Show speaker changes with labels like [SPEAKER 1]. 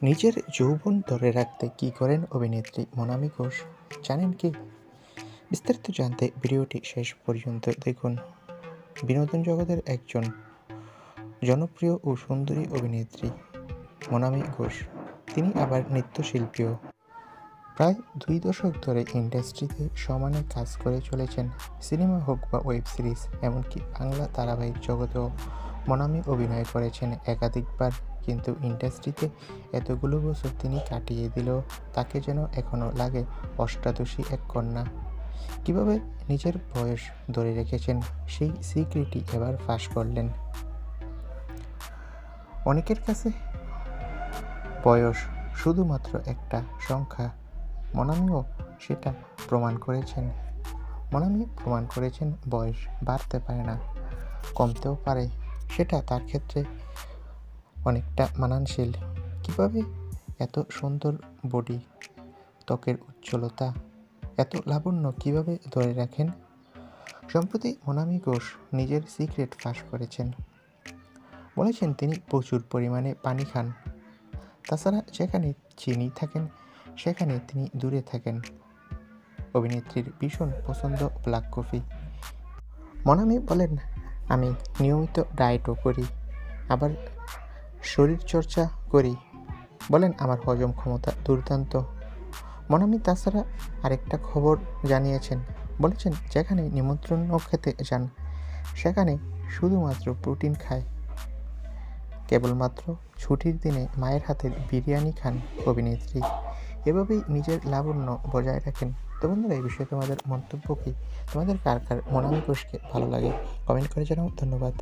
[SPEAKER 1] নিজের যৌবন ধরে রাখতে কী করেন অভিনেত্রী মনামি ঘোষ, জানেন কি? বিস্তারিত জানতে ভিডিওটি শেষ পর্যন্ত দেখুন। বিনোদন জগতের একজন জনপ্রিয় ও সুন্দরী অভিনেত্রী মনামি ঘোষ, তিনি আবার নৃত্যশিল্পীও। প্রায় 2 দশক ধরে ইন্ডাস্ট্রিতে সমানে কাজ করে চলেছেন। সিনেমা হোক বা ওয়েব সিরিজ, এমনকি বাংলা ধারাবাহিক জগতেও মনামি অভিনয় করেছেন একাধিকবার। কিন্তু ইন্ডাস্ট্রিতে এতগুলো বছর তিনি কাটিয়ে দিলেও তাকে যেন এখনও লাগে অষ্টাদশী এক কন্যা। কীভাবে নিজের বয়স ধরে রেখেছেন, সেই সিক্রেটই এবার ফাঁস করলেন। অনেকের কাছে বয়স শুধুমাত্র একটা সংখ্যা, মনামিও সেটা প্রমাণ করেছেন। মনামি প্রমাণ করেছেন বয়স বাড়তে পারে না, কমতেও পারে। সেটা তার ক্ষেত্রে অনেকটা মানানসিল। কীভাবে এত সুন্দর বডি, ত্বকের উজ্জ্বলতা, এত লাবণ্য কীভাবে ধরে রাখেন? সম্প্রতি মনামি ঘোষ নিজের সিক্রেট ফাঁস করেছেন। বলেছেন তিনি প্রচুর পরিমাণে পানি খান। তাছাড়া যেখানে চিনি থাকেন সেখানে তিনি দূরে থাকেন। অভিনেত্রীর ভীষণ পছন্দ ব্ল্যাক কফি। মনামি বলেন, আমি নিয়মিত ডায়েটও করি, আবার শরীরচর্চা করি। বলেন, আমার হজম ক্ষমতা দুর্দান্ত। মনামি তাছাড়া আরেকটা খবর জানিয়েছেন। বলেছেন, যেখানে নিমন্ত্রণ খেতে যান সেখানে শুধুমাত্র প্রোটিন খায়। কেবলমাত্র ছুটির দিনে মায়ের হাতের বিরিয়ানি খান অভিনেত্রী। এভাবেই নিজের লাবণ্য বজায় রাখেন। তো বন্ধুরা, এই বিষয়ে তোমাদের মন্তব্য কী? তোমাদের কার কার মনামি ঘোষকে ভালো লাগে? কমেন্ট করে জানাও। ধন্যবাদ।